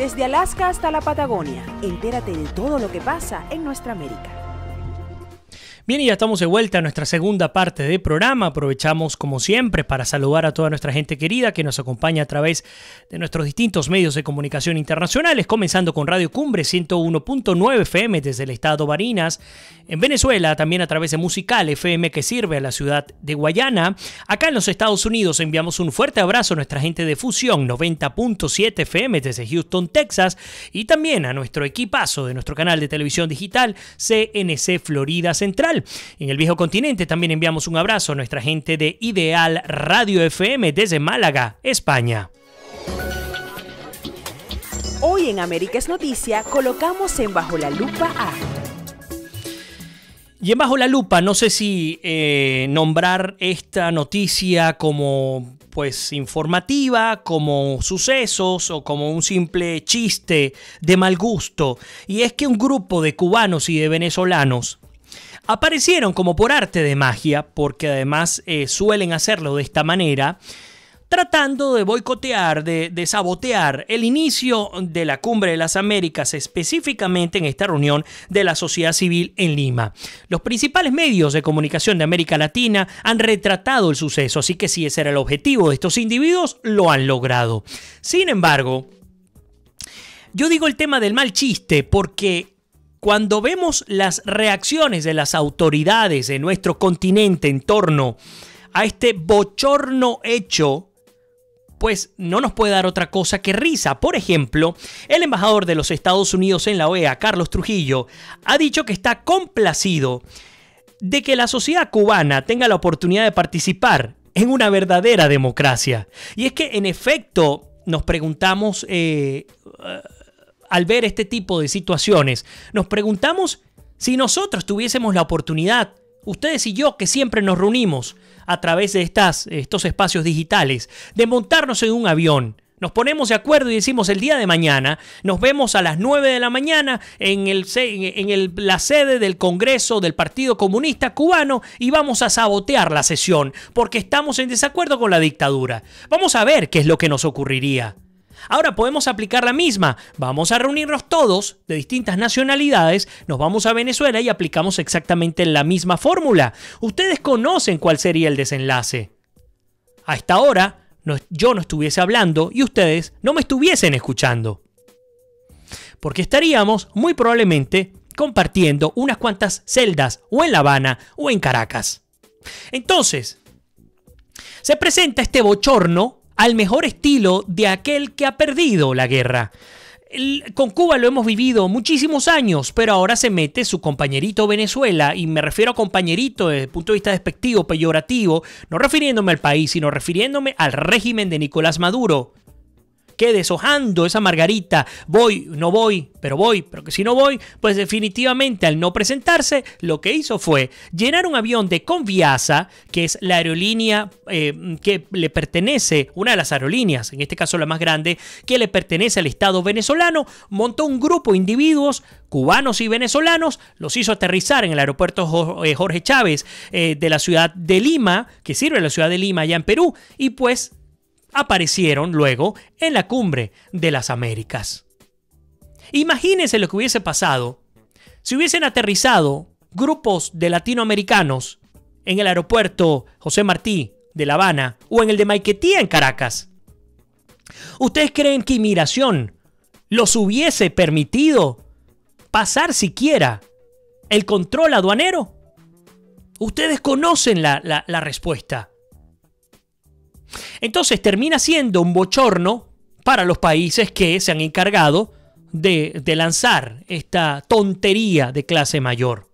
Desde Alaska hasta la Patagonia, entérate de todo lo que pasa en nuestra América. Bien, y ya estamos de vuelta a nuestra segunda parte del programa. Aprovechamos, como siempre, para saludar a toda nuestra gente querida que nos acompaña a través de nuestros distintos medios de comunicación internacionales, comenzando con Radio Cumbre 101.9 FM desde el estado Barinas, en Venezuela, también a través de Musical FM que sirve a la ciudad de Guayana. Acá en los Estados Unidos enviamos un fuerte abrazo a nuestra gente de Fusión 90.7 FM desde Houston, Texas, y también a nuestro equipazo de nuestro canal de televisión digital CNC Florida Central. En el viejo continente también enviamos un abrazo a nuestra gente de Ideal Radio FM desde Málaga, España. Hoy en América es Noticia colocamos en Bajo la Lupa a... Y en Bajo la Lupa, no sé si nombrar esta noticia como pues informativa, como sucesos o como un simple chiste de mal gusto. Y es que un grupo de cubanos y de venezolanos aparecieron como por arte de magia, porque además suelen hacerlo de esta manera, tratando de boicotear, de sabotear el inicio de la Cumbre de las Américas, específicamente en esta reunión de la sociedad civil en Lima. Los principales medios de comunicación de América Latina han retratado el suceso, así que si ese era el objetivo de estos individuos, lo han logrado. Sin embargo, yo digo el tema del mal chiste porque cuando vemos las reacciones de las autoridades de nuestro continente en torno a este bochorno hecho, pues no nos puede dar otra cosa que risa. Por ejemplo, el embajador de los Estados Unidos en la OEA, Carlos Trujillo, ha dicho que está complacido de que la sociedad cubana tenga la oportunidad de participar en una verdadera democracia. Y es que, en efecto, nos preguntamos, al ver este tipo de situaciones, nos preguntamos si nosotros tuviésemos la oportunidad, ustedes y yo, que siempre nos reunimos a través de estos espacios digitales, de montarnos en un avión. Nos ponemos de acuerdo y decimos el día de mañana, nos vemos a las 9 de la mañana en la sede del Congreso del Partido Comunista Cubano y vamos a sabotear la sesión porque estamos en desacuerdo con la dictadura. Vamos a ver qué es lo que nos ocurriría. Ahora podemos aplicar la misma. Vamos a reunirnos todos de distintas nacionalidades, nos vamos a Venezuela y aplicamos exactamente la misma fórmula. Ustedes conocen cuál sería el desenlace. A esta hora yo no estuviese hablando y ustedes no me estuviesen escuchando. Porque estaríamos muy probablemente compartiendo unas cuantas celdas o en La Habana o en Caracas. Entonces, se presenta este bochorno al mejor estilo de aquel que ha perdido la guerra. Con Cuba lo hemos vivido muchísimos años, pero ahora se mete su compañerito Venezuela, y me refiero a compañerito desde el punto de vista despectivo, peyorativo, no refiriéndome al país, sino refiriéndome al régimen de Nicolás Maduro, que deshojando esa margarita, voy, no voy, pero que si no voy, pues definitivamente al no presentarse, lo que hizo fue llenar un avión de Conviasa, que es la aerolínea que le pertenece, una de las aerolíneas, en este caso la más grande, que le pertenece al Estado venezolano, montó un grupo de individuos, cubanos y venezolanos, los hizo aterrizar en el aeropuerto Jorge Chávez de la ciudad de Lima, que sirve a la ciudad de Lima allá en Perú, y pues aparecieron luego en la Cumbre de las Américas. Imagínense lo que hubiese pasado si hubiesen aterrizado grupos de latinoamericanos en el aeropuerto José Martí de La Habana o en el de Maiquetía en Caracas. ¿Ustedes creen que inmigración los hubiese permitido pasar siquiera el control aduanero? Ustedes conocen la respuesta. Entonces termina siendo un bochorno para los países que se han encargado de lanzar esta tontería de clase mayor.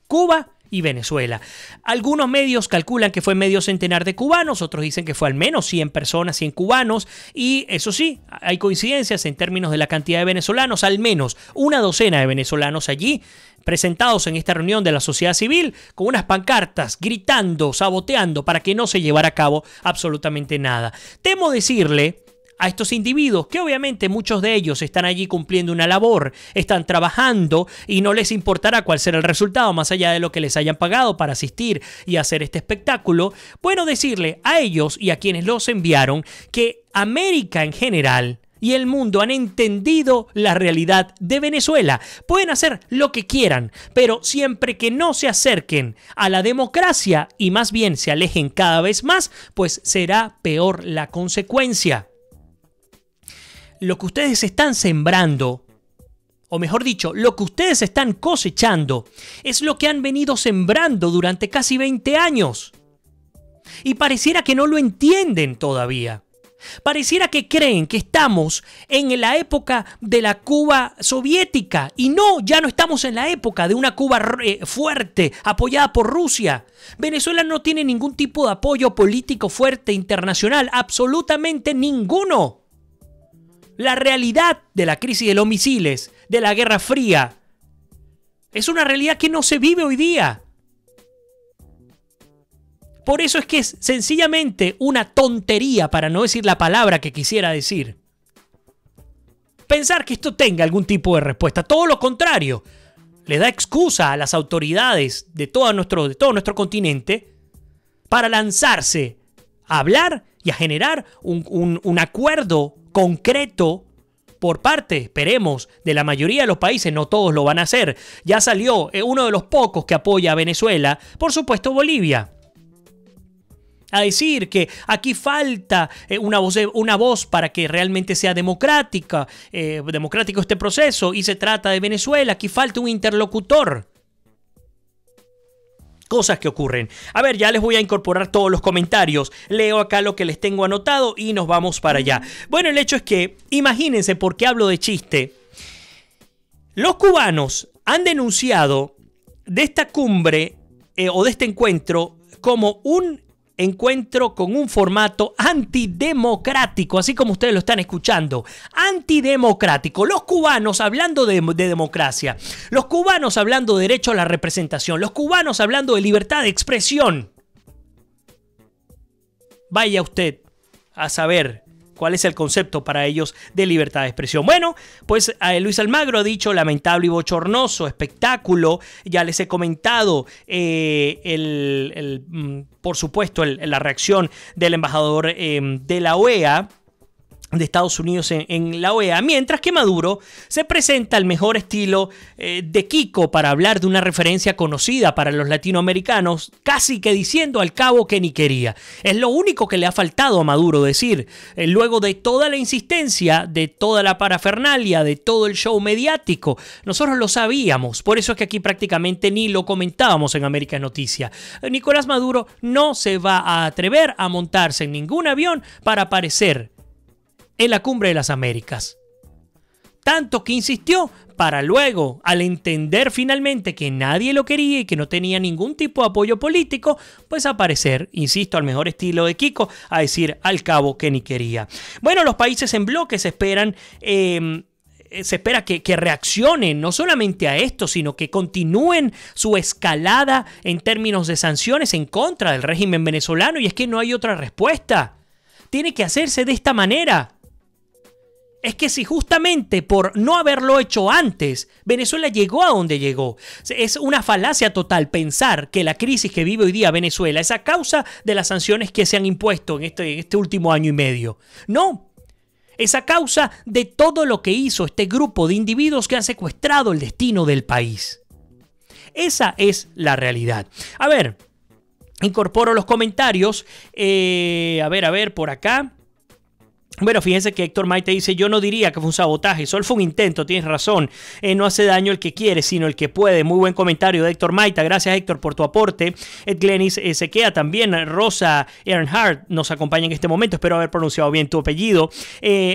Cuba y Venezuela. Algunos medios calculan que fue medio centenar de cubanos, otros dicen que fue al menos 100 personas, 100 cubanos, y eso sí, hay coincidencias en términos de la cantidad de venezolanos, al menos una docena de venezolanos allí, presentados en esta reunión de la sociedad civil, con unas pancartas, gritando, saboteando, para que no se llevara a cabo absolutamente nada. Temo decirle a estos individuos que obviamente muchos de ellos están allí cumpliendo una labor, están trabajando y no les importará cuál será el resultado más allá de lo que les hayan pagado para asistir y hacer este espectáculo. Bueno, decirle a ellos y a quienes los enviaron que América en general y el mundo han entendido la realidad de Venezuela. Pueden hacer lo que quieran, pero siempre que no se acerquen a la democracia y más bien se alejen cada vez más, pues será peor la consecuencia. Lo que ustedes están sembrando, o mejor dicho, lo que ustedes están cosechando, es lo que han venido sembrando durante casi 20 años. Y pareciera que no lo entienden todavía. Pareciera que creen que estamos en la época de la Cuba soviética. Y no, ya no estamos en la época de una Cuba fuerte, apoyada por Rusia. Venezuela no tiene ningún tipo de apoyo político fuerte internacional, absolutamente ninguno. La realidad de la crisis de los misiles, de la Guerra Fría, es una realidad que no se vive hoy día. Por eso es que es sencillamente una tontería, para no decir la palabra que quisiera decir, pensar que esto tenga algún tipo de respuesta. Todo lo contrario, le da excusa a las autoridades de todo nuestro continente para lanzarse a hablar y a generar un acuerdo concreto por parte, esperemos, de la mayoría de los países. No todos lo van a hacer. Ya salió uno de los pocos que apoya a Venezuela, por supuesto Bolivia, a decir que aquí falta una voz para que realmente sea democrático este proceso, y se trata de Venezuela, aquí falta un interlocutor. Cosas que ocurren. A ver, ya les voy a incorporar todos los comentarios. Leo acá lo que les tengo anotado y nos vamos para allá. Bueno, el hecho es que, imagínense, por qué hablo de chiste. Los cubanos han denunciado de esta cumbre o de este encuentro como un encuentro con un formato antidemocrático, así como ustedes lo están escuchando, antidemocrático. Los cubanos hablando de democracia, los cubanos hablando de derecho a la representación, los cubanos hablando de libertad de expresión. Vaya usted a saber cuál es el concepto para ellos de libertad de expresión. Bueno, pues Luis Almagro ha dicho lamentable y bochornoso espectáculo. Ya les he comentado por supuesto la reacción del embajador de la OEA, de Estados Unidos en la OEA, mientras que Maduro se presenta al mejor estilo de Kiko para hablar de una referencia conocida para los latinoamericanos, casi que diciendo al cabo que ni quería. Es lo único que le ha faltado a Maduro decir, luego de toda la insistencia, de toda la parafernalia, de todo el show mediático. Nosotros lo sabíamos, por eso es que aquí prácticamente ni lo comentábamos en América Noticia. Nicolás Maduro no se va a atrever a montarse en ningún avión para aparecer en la Cumbre de las Américas. Tanto que insistió para luego, al entender finalmente que nadie lo quería y que no tenía ningún tipo de apoyo político, pues aparecer, insisto, al mejor estilo de Kiko, a decir al cabo que ni quería. Bueno, los países en bloque se espera que reaccionen no solamente a esto, sino que continúen su escalada en términos de sanciones en contra del régimen venezolano, y es que no hay otra respuesta. Tiene que hacerse de esta manera. Es que si justamente por no haberlo hecho antes, Venezuela llegó a donde llegó. Es una falacia total pensar que la crisis que vive hoy día Venezuela es a causa de las sanciones que se han impuesto en este último año y medio. No, es a causa de todo lo que hizo este grupo de individuos que han secuestrado el destino del país. Esa es la realidad. A ver, incorporo los comentarios. A ver, por acá. Bueno, fíjense que Héctor Maite dice: yo no diría que fue un sabotaje, solo fue un intento, tienes razón. No hace daño el que quiere, sino el que puede. Muy buen comentario de Héctor Maita. Gracias, Héctor, por tu aporte. Ed Glenis se queda también. Rosa Earnhardt nos acompaña en este momento. Espero haber pronunciado bien tu apellido.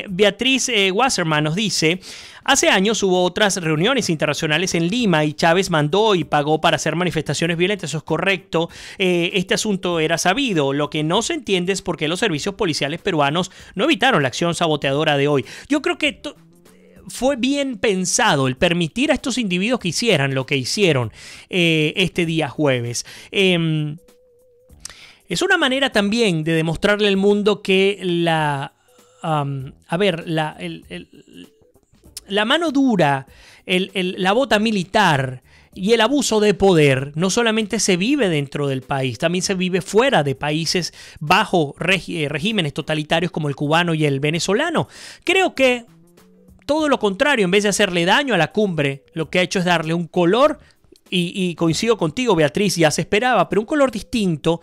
Beatriz Wasserman nos dice: hace años hubo otras reuniones internacionales en Lima y Chávez mandó y pagó para hacer manifestaciones violentas. Eso es correcto. Este asunto era sabido. Lo que no se entiende es por qué los servicios policiales peruanos no evitaron la acción saboteadora de hoy. Yo creo que fue bien pensado el permitir a estos individuos que hicieran lo que hicieron este día jueves. Es una manera también de demostrarle al mundo que la mano dura, la bota militar, Y el abuso de poder no solamente se vive dentro del país, también se vive fuera de países bajo regímenes totalitarios como el cubano y el venezolano. Creo que todo lo contrario, en vez de hacerle daño a la cumbre, lo que ha hecho es darle un color, y coincido contigo, Beatriz, ya se esperaba, pero un color distinto,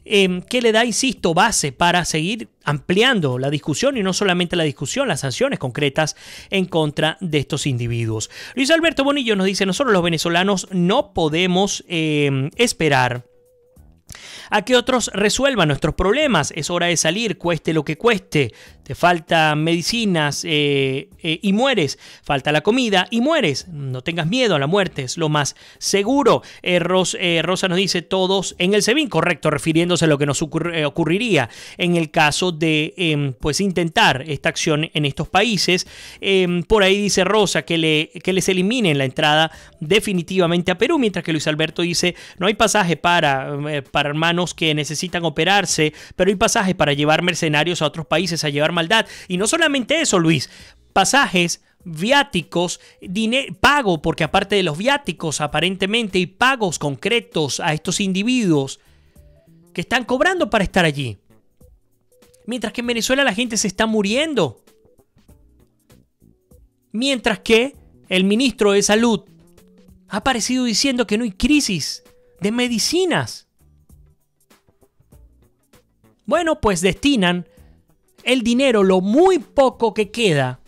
que le da, insisto, base para seguir ampliando la discusión, y no solamente la discusión, las sanciones concretas en contra de estos individuos. Luis Alberto Bonillo nos dice: nosotros los venezolanos no podemos esperar a que otros resuelvan nuestros problemas. Es hora de salir, cueste lo que cueste. Te faltan medicinas y mueres. Falta la comida y mueres. No tengas miedo a la muerte, es lo más seguro. Rosa nos dice: todos en el SEBIN, correcto, refiriéndose a lo que nos ocurriría en el caso de pues intentar esta acción en estos países. Por ahí dice Rosa que les eliminen la entrada definitivamente a Perú, mientras que Luis Alberto dice: no hay pasaje para hermanos que necesitan operarse, pero hay pasajes para llevar mercenarios a otros países a llevar maldad. Y no solamente eso, Luis, pasajes, viáticos, pago, porque aparte de los viáticos aparentemente hay pagos concretos a estos individuos que están cobrando para estar allí. Mientras que en Venezuela la gente se está muriendo. Mientras que el ministro de Salud ha aparecido diciendo que no hay crisis de medicinas. Bueno, pues destinan el dinero, lo muy poco que queda,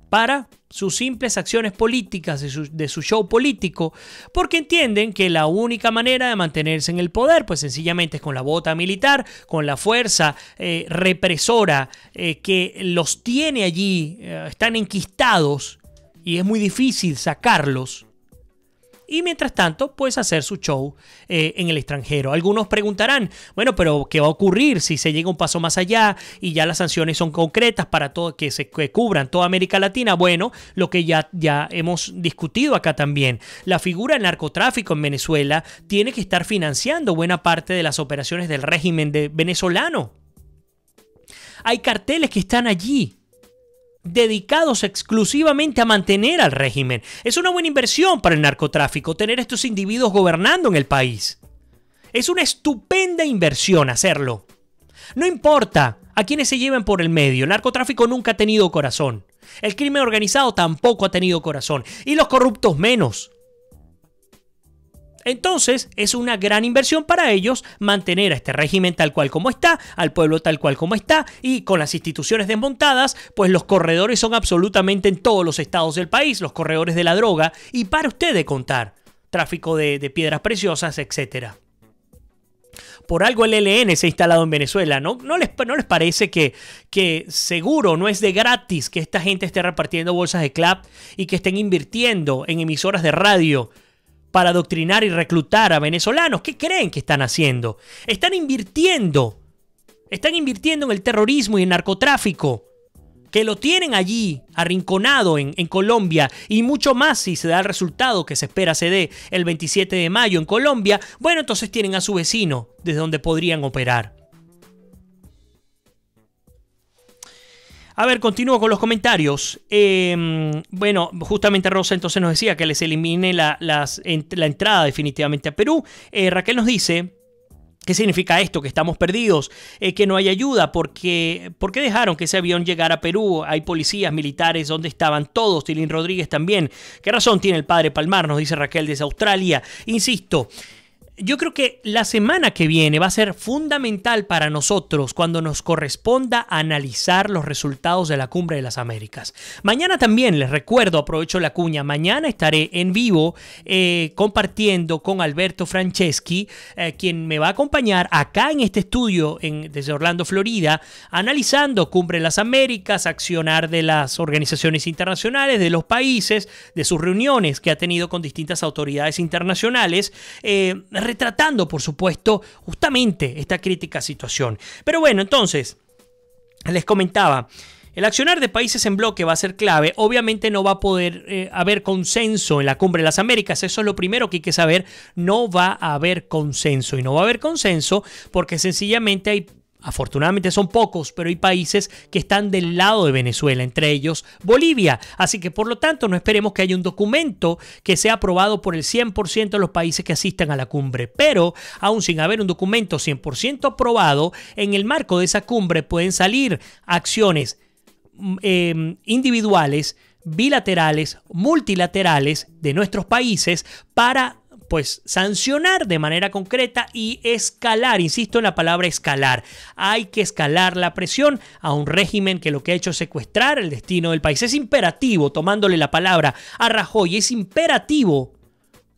para sus simples acciones políticas de su show político, porque entienden que la única manera de mantenerse en el poder, pues sencillamente es con la bota militar, con la fuerza represora que los tiene allí, están enquistados y es muy difícil sacarlos. Y mientras tanto, pues hacer su show en el extranjero. Algunos preguntarán: bueno, pero ¿qué va a ocurrir si se llega un paso más allá y ya las sanciones son concretas para todo, que cubran toda América Latina? Bueno, lo que ya hemos discutido acá también. La figura del narcotráfico en Venezuela tiene que estar financiando buena parte de las operaciones del régimen venezolano. Hay carteles que están allí, dedicados exclusivamente a mantener al régimen. Es una buena inversión para el narcotráfico tener a estos individuos gobernando en el país. Es una estupenda inversión hacerlo. No importa a quienes se lleven por el medio, el narcotráfico nunca ha tenido corazón. El crimen organizado tampoco ha tenido corazón. Y los corruptos menos. Entonces, es una gran inversión para ellos mantener a este régimen tal cual como está, al pueblo tal cual como está, y con las instituciones desmontadas, pues los corredores son absolutamente en todos los estados del país, los corredores de la droga, y para usted de contar, tráfico de piedras preciosas, etc. Por algo el ELN se ha instalado en Venezuela. ¿No les parece que seguro no es de gratis que esta gente esté repartiendo bolsas de clap y que estén invirtiendo en emisoras de radio para adoctrinar y reclutar a venezolanos? ¿Qué creen que están haciendo? Están invirtiendo en el terrorismo y el narcotráfico, que lo tienen allí arrinconado en Colombia, y mucho más si se da el resultado que se espera se dé el 27 de mayo en Colombia. Bueno, entonces tienen a su vecino desde donde podrían operar. A ver, continúo con los comentarios. Bueno, justamente Rosa entonces nos decía que les elimine la entrada definitivamente a Perú. Raquel nos dice: ¿qué significa esto? Que estamos perdidos, que no hay ayuda. ¿Por qué dejaron que ese avión llegara a Perú? Hay policías, militares, ¿dónde estaban todos? Tilín Rodríguez también. ¿Qué razón tiene el padre Palmar? Nos dice Raquel desde Australia. Insisto, yo creo que la semana que viene va a ser fundamental para nosotros cuando nos corresponda analizar los resultados de la Cumbre de las Américas. Mañana también, les recuerdo, aprovecho la cuña, mañana estaré en vivo compartiendo con Alberto Franceschi, quien me va a acompañar acá en este estudio desde Orlando, Florida, analizando Cumbre de las Américas, accionar de las organizaciones internacionales, de los países, de sus reuniones que ha tenido con distintas autoridades internacionales, retratando, por supuesto, justamente esta crítica situación. Pero bueno, entonces, les comentaba, el accionar de países en bloque va a ser clave. Obviamente no va a poder haber consenso en la Cumbre de las Américas. Eso es lo primero que hay que saber. No va a haber consenso. Y no va a haber consenso porque sencillamente hay Afortunadamente son pocos, pero hay países que están del lado de Venezuela, entre ellos Bolivia. Así que por lo tanto no esperemos que haya un documento que sea aprobado por el 100% de los países que asistan a la cumbre. Pero aún sin haber un documento 100% aprobado, en el marco de esa cumbre pueden salir acciones individuales, bilaterales, multilaterales de nuestros países para pues sancionar de manera concreta y escalar, insisto en la palabra escalar. Hay que escalar la presión a un régimen que lo que ha hecho es secuestrar el destino del país. Es imperativo, tomándole la palabra a Rajoy, es imperativo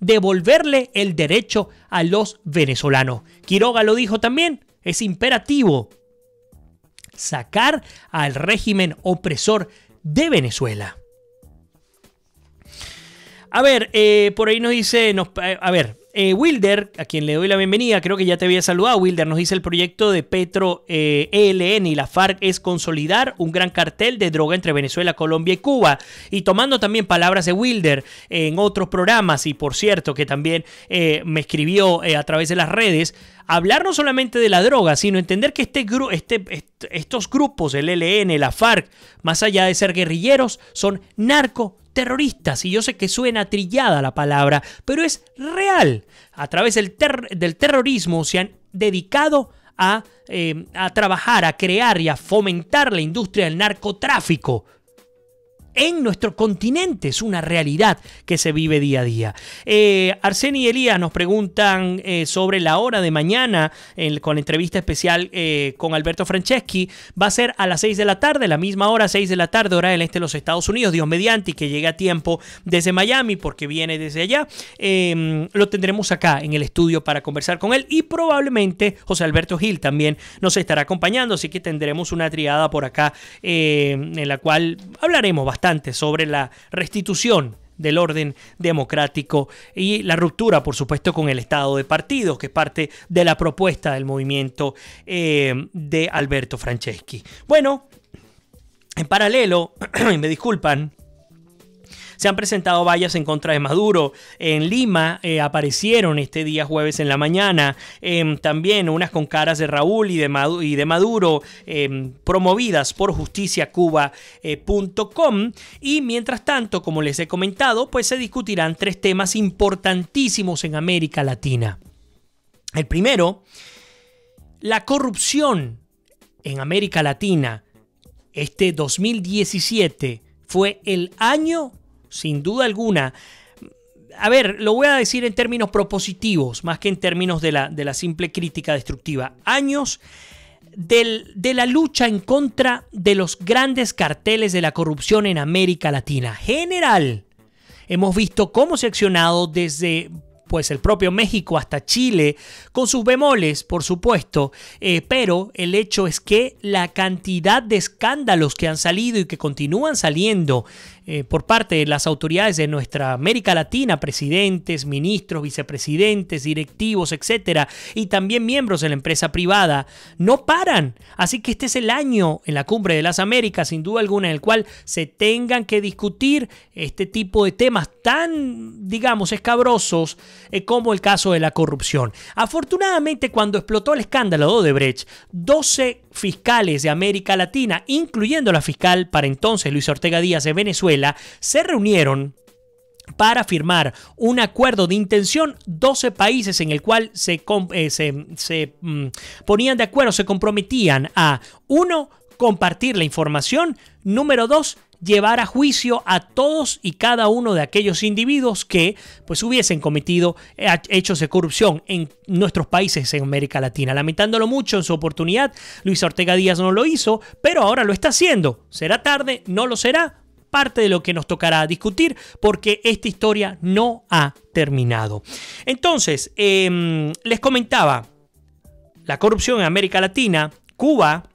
devolverle el derecho a los venezolanos. Quiroga lo dijo también, es imperativo sacar al régimen opresor de Venezuela. A ver, por ahí nos dice, Wilder, a quien le doy la bienvenida, creo que ya te había saludado. Wilder nos dice: el proyecto de Petro, ELN y la FARC es consolidar un gran cartel de droga entre Venezuela, Colombia y Cuba. Y tomando también palabras de Wilder en otros programas, y por cierto que también me escribió a través de las redes, hablar no solamente de la droga, sino entender que estos grupos, el ELN, la FARC, más allá de ser guerrilleros, son narcoterroristas. Y yo sé que suena trillada la palabra, pero es real. A través del terrorismo se han dedicado a trabajar, a crear y a fomentar la industria del narcotráfico en nuestro continente. Es una realidad que se vive día a día. Arseni y Elías nos preguntan sobre la hora de mañana con la entrevista especial con Alberto Franceschi. Va a ser a las 6 de la tarde, la misma hora, 6 de la tarde, hora del este de los Estados Unidos. Dios mediante, y que llegue a tiempo desde Miami, porque viene desde allá. Lo tendremos acá en el estudio para conversar con él, y probablemente José Alberto Gil también nos estará acompañando. Así que tendremos una triada por acá en la cual hablaremos bastante sobre la restitución del orden democrático y la ruptura, por supuesto, con el estado de partidos, que es parte de la propuesta del movimiento de Alberto Franceschi. Bueno, en paralelo, me disculpan, se han presentado vallas en contra de Maduro. En Lima aparecieron este día jueves en la mañana también unas con caras de Raúl y de Maduro, promovidas por justiciacuba.com. Y mientras tanto, como les he comentado, pues se discutirán 3 temas importantísimos en América Latina. El primero, la corrupción en América Latina. Este 2017 fue el año, sin duda alguna, a ver, lo voy a decir en términos propositivos, más que en términos de la simple crítica destructiva. Años de la lucha en contra de los grandes carteles de la corrupción en América Latina. General, hemos visto cómo se ha accionado desde pues el propio México hasta Chile, con sus bemoles, por supuesto, pero el hecho es que la cantidad de escándalos que han salido y que continúan saliendo por parte de las autoridades de nuestra América Latina, presidentes, ministros, vicepresidentes, directivos, etcétera, y también miembros de la empresa privada, no paran. Así que este es el año en la Cumbre de las Américas, sin duda alguna, en el cual se tengan que discutir este tipo de temas tan, digamos, escabrosos como el caso de la corrupción. Afortunadamente, cuando explotó el escándalo de Odebrecht, 12 fiscales de América Latina, incluyendo la fiscal para entonces Luisa Ortega Díaz de Venezuela, se reunieron para firmar un acuerdo de intención, 12 países en el cual se ponían de acuerdo, se comprometían a 1. Compartir la información, número 2. Llevar a juicio a todos y cada uno de aquellos individuos que pues hubiesen cometido hechos de corrupción en nuestros países en América Latina. Lamentándolo mucho, en su oportunidad Luisa Ortega Díaz no lo hizo, pero ahora lo está haciendo. ¿Será tarde? ¿No lo será? Parte de lo que nos tocará discutir, porque esta historia no ha terminado. Entonces, les comentaba, la corrupción en América Latina. Cuba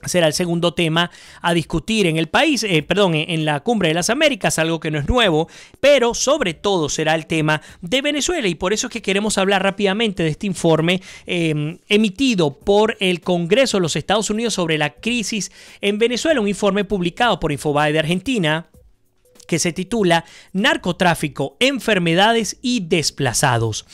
será el segundo tema a discutir en el país, en la Cumbre de las Américas, algo que no es nuevo, pero sobre todo será el tema de Venezuela, y por eso es que queremos hablar rápidamente de este informe emitido por el Congreso de los Estados Unidos sobre la crisis en Venezuela, un informe publicado por Infobae de Argentina, que se titula Narcotráfico, enfermedades y desplazados.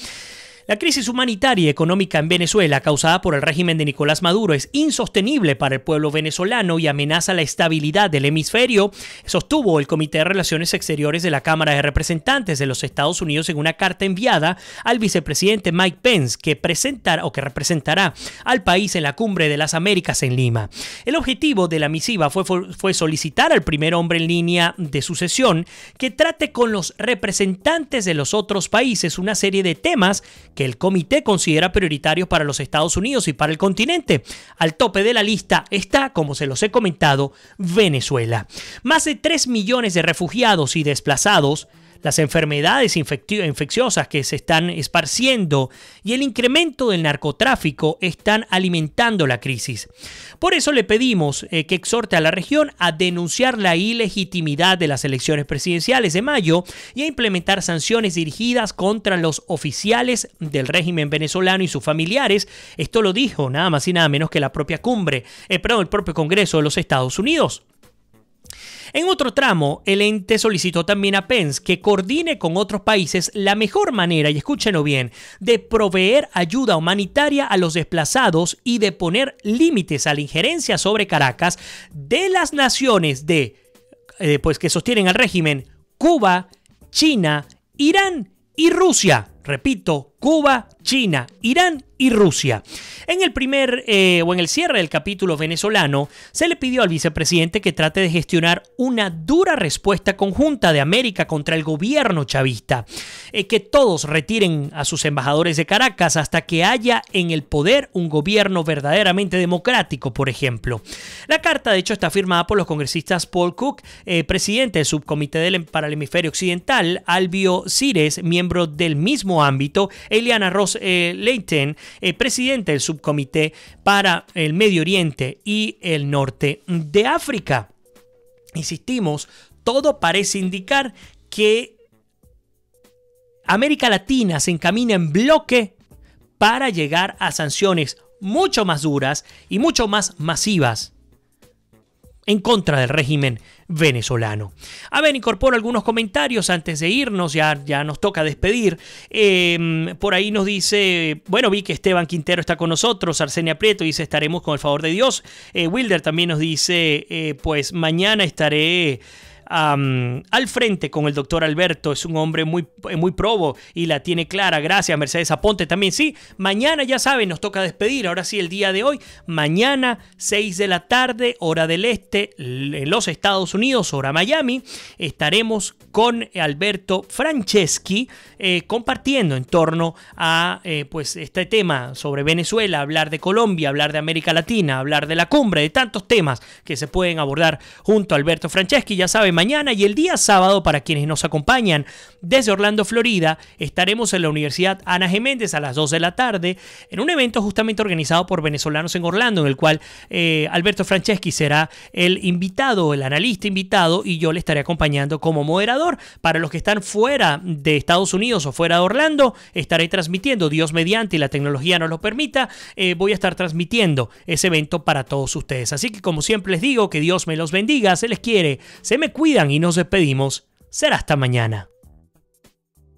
La crisis humanitaria y económica en Venezuela causada por el régimen de Nicolás Maduro es insostenible para el pueblo venezolano y amenaza la estabilidad del hemisferio, sostuvo el Comité de Relaciones Exteriores de la Cámara de Representantes de los Estados Unidos en una carta enviada al vicepresidente Mike Pence, que representará al país en la Cumbre de las Américas en Lima. El objetivo de la misiva fue solicitar al primer hombre en línea de sucesión que trate con los representantes de los otros países una serie de temas que el comité considera prioritarios para los Estados Unidos y para el continente. Al tope de la lista está, como se los he comentado, Venezuela. Más de 3 millones de refugiados y desplazados, las enfermedades infecciosas que se están esparciendo y el incremento del narcotráfico están alimentando la crisis. Por eso le pedimos que exhorte a la región a denunciar la ilegitimidad de las elecciones presidenciales de mayo y a implementar sanciones dirigidas contra los oficiales del régimen venezolano y sus familiares. Esto lo dijo nada más y nada menos que la propia el propio Congreso de los Estados Unidos. En otro tramo, el ente solicitó también a Pence que coordine con otros países la mejor manera, y escúchenlo bien, de proveer ayuda humanitaria a los desplazados y de poner límites a la injerencia sobre Caracas de las naciones que sostienen al régimen: Cuba, China, Irán y Rusia. Repito, Cuba, China, Irán y Rusia. En el cierre del capítulo venezolano, se le pidió al vicepresidente que trate de gestionar una dura respuesta conjunta de América contra el gobierno chavista, que todos retiren a sus embajadores de Caracas hasta que haya en el poder un gobierno verdaderamente democrático, por ejemplo. La carta, de hecho, está firmada por los congresistas Paul Cook, presidente del subcomité para el hemisferio occidental, Albio Cires, miembro del mismo ámbito, Eliana Ross Leiten, presidente del subcomité para el Medio Oriente y el norte de África. Insistimos, todo parece indicar que América Latina se encamina en bloque para llegar a sanciones mucho más duras y mucho más masivas en contra del régimen venezolano. A ver, incorporo algunos comentarios antes de irnos, ya nos toca despedir. Por ahí nos dice, bueno, vi que Esteban Quintero está con nosotros, Arsenia Prieto dice, estaremos con el favor de Dios. Wilder también nos dice, pues mañana estaré al frente con el doctor Alberto, es un hombre muy probo y la tiene clara. Gracias. Mercedes Aponte también. Sí, mañana ya saben, nos toca despedir. Ahora sí, el día de hoy, mañana 6 de la tarde, hora del este, en los Estados Unidos, hora Miami, estaremos con Alberto Franceschi compartiendo en torno a pues este tema sobre Venezuela, hablar de Colombia, hablar de América Latina, hablar de la cumbre, de tantos temas que se pueden abordar junto a Alberto Franceschi. Ya saben, mañana y el día sábado, para quienes nos acompañan desde Orlando, Florida, estaremos en la Universidad Ana G. Méndez a las 2 de la tarde en un evento justamente organizado por venezolanos en Orlando, en el cual Alberto Franceschi será el invitado, el analista invitado, y yo le estaré acompañando como moderador. Para los que están fuera de Estados Unidos o fuera de Orlando, estaré transmitiendo, Dios mediante y la tecnología nos lo permita, voy a estar transmitiendo ese evento para todos ustedes. Así que, como siempre les digo, que Dios me los bendiga, se les quiere, se me cuidan y nos despedimos. Será hasta mañana.